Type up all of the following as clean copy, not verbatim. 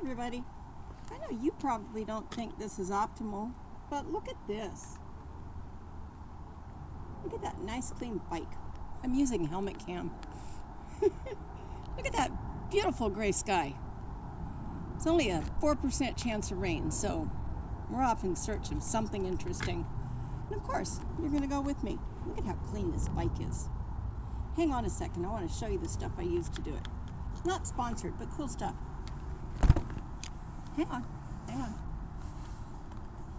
everybody. I know you probably don't think this is optimal, but look at this. Look at that nice clean bike. I'm using helmet cam. Look at that beautiful gray sky. It's only a 4% chance of rain, so we're off in search of something interesting. And of course, you're going to go with me. Look at how clean this bike is. Hang on a second, I want to show you the stuff I use to do it. It's not sponsored, but cool stuff. Hang on, hang on.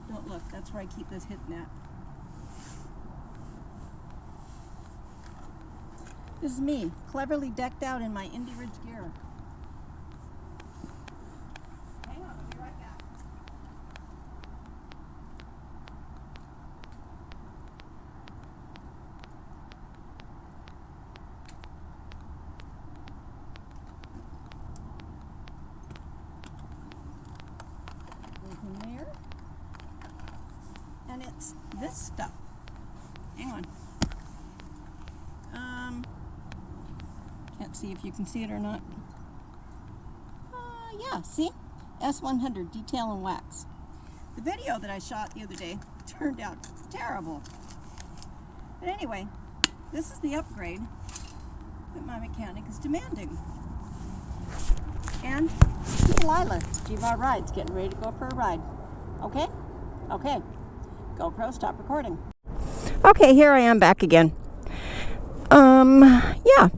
Don't look, that's where I keep this hitting at. This is me, cleverly decked out in my Indy Ridge gear. Hang on, I'll be right back. Goes in there. And it's this stuff. Hang on. Can't see if you can see it or not. Yeah, see? S100 detail and wax. The video that I shot the other day turned out terrible. But anyway, this is the upgrade that my mechanic is demanding. And me, Lila, G-Bar Rides, getting ready to go for a ride. Okay? Okay. GoPro, stop recording. Okay, here I am back again. Yeah.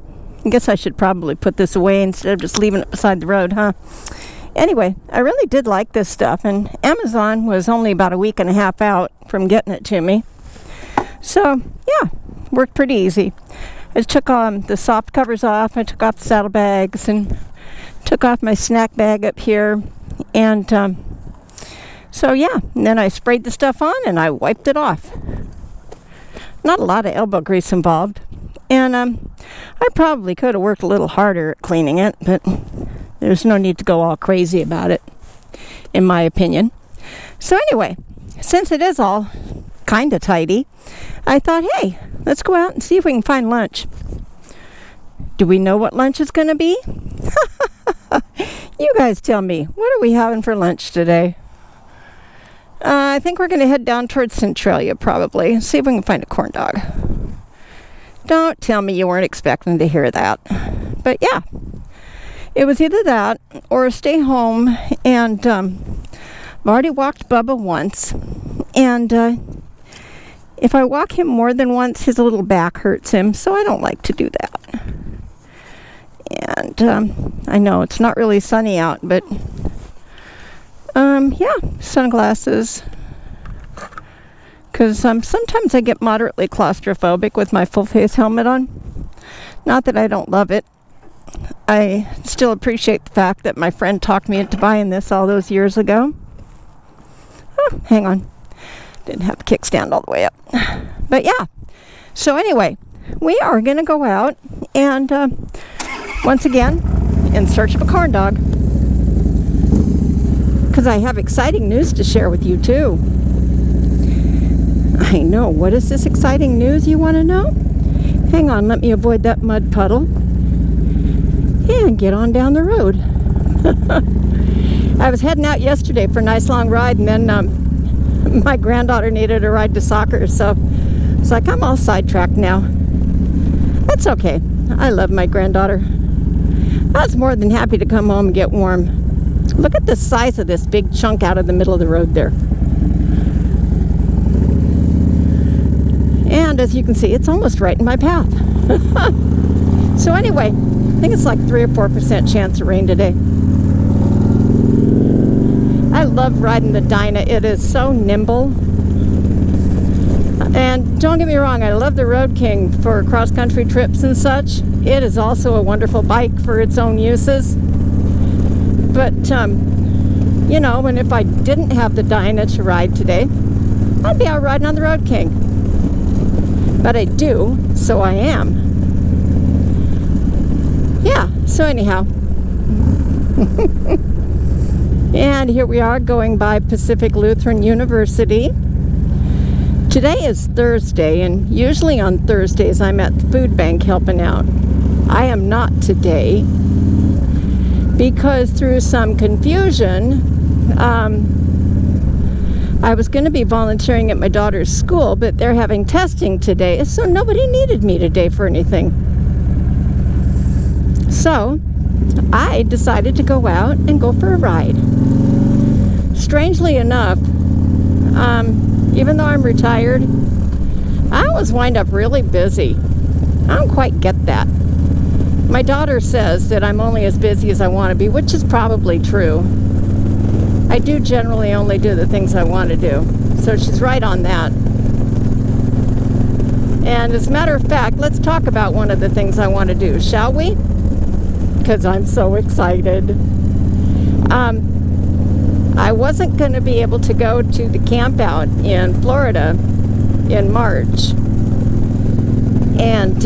I guess I should probably put this away instead of just leaving it beside the road, huh? Anyway, I really did like this stuff, and Amazon was only about a week and a half out from getting it to me. So, yeah, worked pretty easy. I took the soft covers off, I took off the saddlebags, and took off my snack bag up here, and so yeah, and then I sprayed the stuff on and I wiped it off. Not a lot of elbow grease involved. And I probably could have worked a little harder at cleaning it, but there's no need to go all crazy about it, in my opinion. So anyway, since it is all kind of tidy, I thought, hey, let's go out and see if we can find lunch. Do we know what lunch is going to be? You guys tell me, what are we having for lunch today? I think we're going to head down towards Centralia, probably. See if we can find a corn dog. Don't tell me you weren't expecting to hear that. But yeah, it was either that or stay home. And I've already walked Bubba once. And if I walk him more than once, his little back hurts him. So I don't like to do that. And I know it's not really sunny out, but yeah, sunglasses. Because sometimes I get moderately claustrophobic with my full face helmet on. Not that I don't love it. I still appreciate the fact that my friend talked me into buying this all those years ago. Oh, hang on. Didn't have the kickstand all the way up. But yeah. So anyway, we are going to go out and once again in search of a corn dog. Because I have exciting news to share with you too. I know. What is this exciting news you want to know? Hang on, let me avoid that mud puddle. And get on down the road. I was heading out yesterday for a nice long ride, and then my granddaughter needed a ride to soccer, so it's like I'm all sidetracked now. That's okay. I love my granddaughter. I was more than happy to come home and get warm. Look at the size of this big chunk out of the middle of the road there. And as you can see, it's almost right in my path. So anyway, I think it's like 3 or 4% chance of rain today. I love riding the Dyna. It is so nimble. And don't get me wrong, I love the Road King for cross-country trips and such. It is also a wonderful bike for its own uses. But, you know, and if I didn't have the Dyna to ride today, I'd be out riding on the Road King. But I do, so I am. Yeah, so anyhow. And here we are going by Pacific Lutheran University. Today is Thursday, and usually on Thursdays I'm at the food bank helping out. I am not today because through some confusion, I was going to be volunteering at my daughter's school, but they're having testing today, so nobody needed me today for anything. So I decided to go out and go for a ride. Strangely enough, even though I'm retired, I always wind up really busy. I don't quite get that. My daughter says that I'm only as busy as I want to be, which is probably true. I do generally only do the things I want to do. So she's right on that. And as a matter of fact, let's talk about one of the things I want to do, shall we? Because I'm so excited. I wasn't going to be able to go to the camp out in Florida in March. And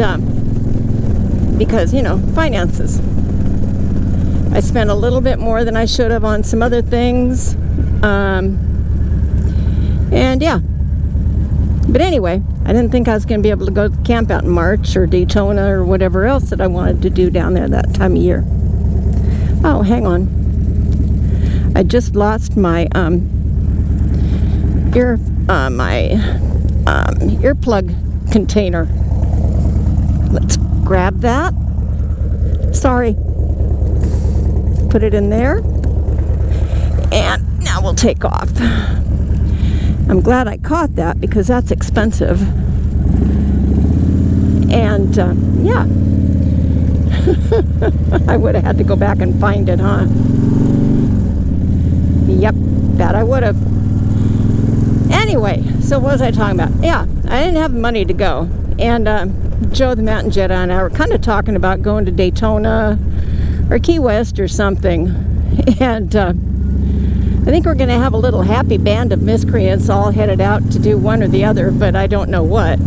because, finances. I spent a little bit more than I should have on some other things. And yeah. But anyway, I didn't think I was going to be able to go to the camp out in March or Daytona or whatever else that I wanted to do down there that time of year. Oh, hang on. I just lost my earplug container. Let's grab that. Sorry. Put it in there. And now we'll take off. I'm glad I caught that because that's expensive. And yeah. I would have had to go back and find it, huh? Yep, that I would have. Anyway, so what was I talking about? Yeah, I didn't have money to go. And Joe the Mountain Jedi and I were kind of talking about going to Daytona or Key West or something. And I think we're going to have a little happy band of miscreants all headed out to do one or the other, but I don't know what.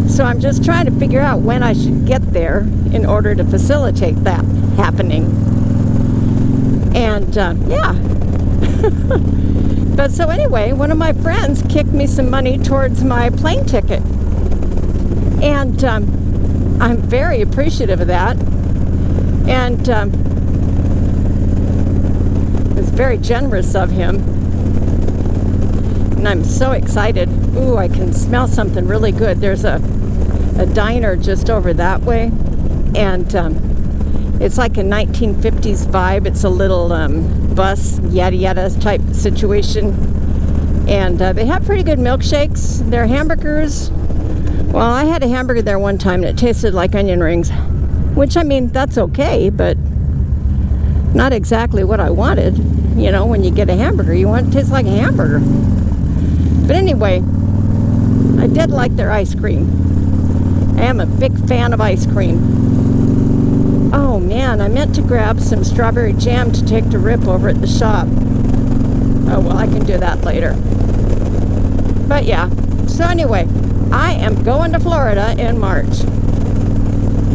So I'm just trying to figure out when I should get there in order to facilitate that happening. And yeah. But so anyway, one of my friends kicked me some money towards my plane ticket. And I'm very appreciative of that. And it was very generous of him. And I'm so excited. Ooh, I can smell something really good. There's a diner just over that way. And it's like a 1950s vibe. It's a little bus, yada yada type situation. And they have pretty good milkshakes. Their hamburgers, well, I had a hamburger there one time and it tasted like onion rings. Which, I mean, that's okay, but not exactly what I wanted. You know, when you get a hamburger, you want it to taste like a hamburger. But anyway, I did like their ice cream. I am a big fan of ice cream. Oh man, I meant to grab some strawberry jam to take to Rip over at the shop. Oh well, I can do that later. But yeah, so anyway, I am going to Florida in March.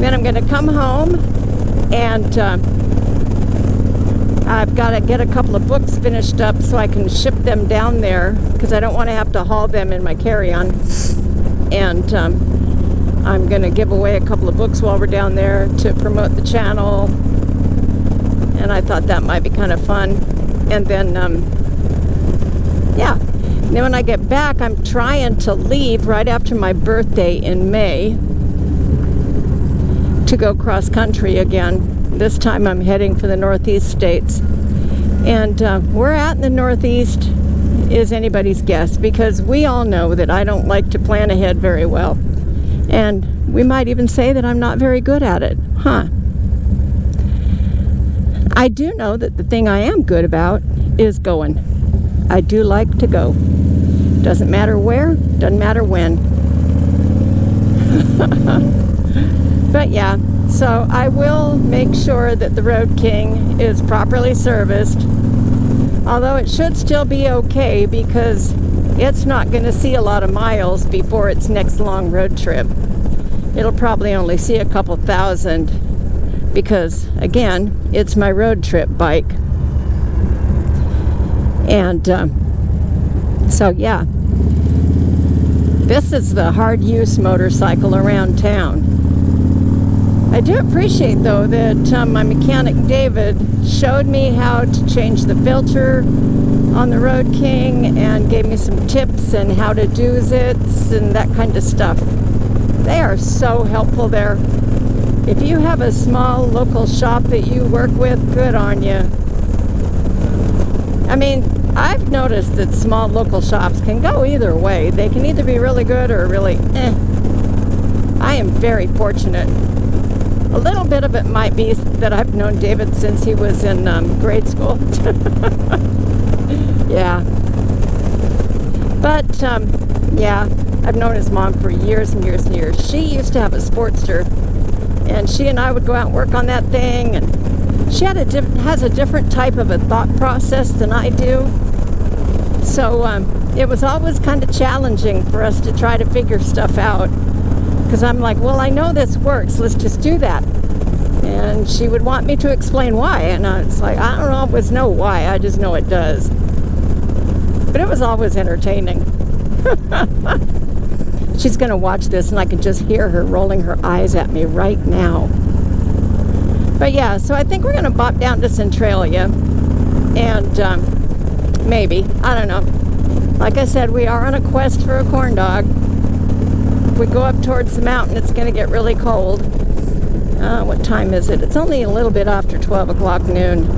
Then I'm going to come home and I've got to get a couple of books finished up so I can ship them down there because I don't want to have to haul them in my carry-on. And I'm going to give away a couple of books while we're down there to promote the channel. And I thought that might be kind of fun. And then, yeah. And then when I get back, I'm trying to leave right after my birthday in May to go cross country again. This time I'm heading for the Northeast states. And where at in the Northeast is anybody's guess, because we all know that I don't like to plan ahead very well. And we might even say that I'm not very good at it. Huh. I do know that the thing I am good about is going. I do like to go. Doesn't matter where, doesn't matter when. But yeah, so I will make sure that the Road King is properly serviced. Although it should still be okay because it's not going to see a lot of miles before its next long road trip. It'll probably only see a couple thousand because, again, it's my road trip bike. And so, yeah, this is the hard use motorcycle around town. I I do appreciate, though, that my mechanic David showed me how to change the filter on the Road King and gave me some tips and how to do it and that kind of stuff. They are so helpful there. If you have a small local shop that you work with, good on you. I mean, I've noticed that small local shops can go either way. They can either be really good or really eh. I am very fortunate. A little bit of it might be that I've known David since he was in grade school. Yeah. But, yeah, I've known his mom for years and years and years. She used to have a Sportster, and she and I would go out and work on that thing, and she has a different type of a thought process than I do. So, it was always kind of challenging for us to try to figure stuff out. Because I'm like, well, I know this works, let's just do that. And she would want me to explain why, and it's like, I don't always know why, I just know it does. But it was always entertaining. She's going to watch this, and I can just hear her rolling her eyes at me right now. But yeah, so I think we're going to bop down to Centralia, and maybe, I don't know. Like I said, we are on a quest for a corn dog. If we go up towards the mountain, it's going to get really cold. What time is it? It's only a little bit after 12 o'clock noon.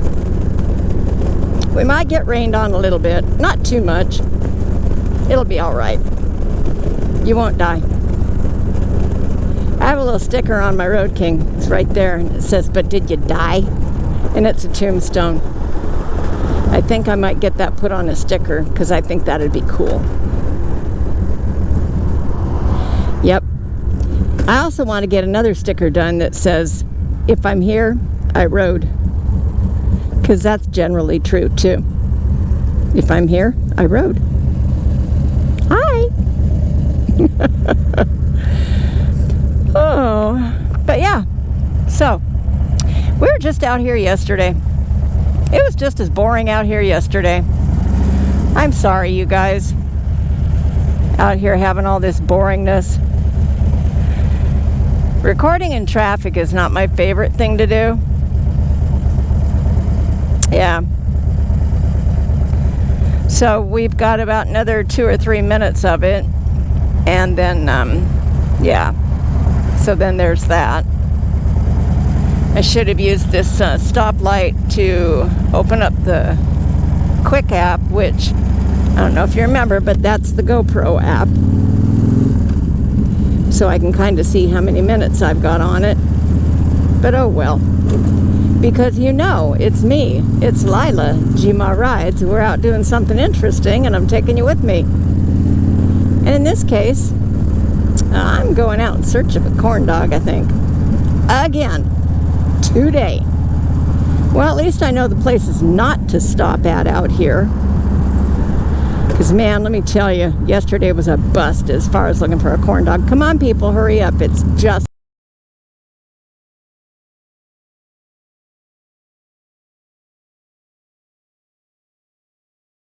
We might get rained on a little bit. Not too much. It'll be all right. You won't die. I have a little sticker on my Road King. It's right there, and it says, "But did you die?" And it's a tombstone. I think I might get that put on a sticker, because I think that'd be cool. Yep. I also want to get another sticker done that says, "If I'm here, I rode." Because that's generally true, too. If I'm here, I rode. Hi! Oh, but yeah. So, we were just out here yesterday. It was just as boring out here yesterday. I'm sorry, you guys. Out here having all this boringness. Recording in traffic is not my favorite thing to do. Yeah. So we've got about another 2 or 3 minutes of it. And then, yeah. So then there's that. I should have used this stoplight to open up the Quick app, which, I don't know if you remember, but that's the GoPro app. So I can kind of see how many minutes I've got on it. But oh well. Because you know, it's me. It's Lila, Gma Rides. We're out doing something interesting, and I'm taking you with me. And in this case, I'm going out in search of a corn dog, I think. Again. Today. Well, at least I know the places not to stop at out here. Because, man, let me tell you, yesterday was a bust as far as looking for a corn dog. Come on, people, hurry up. It's just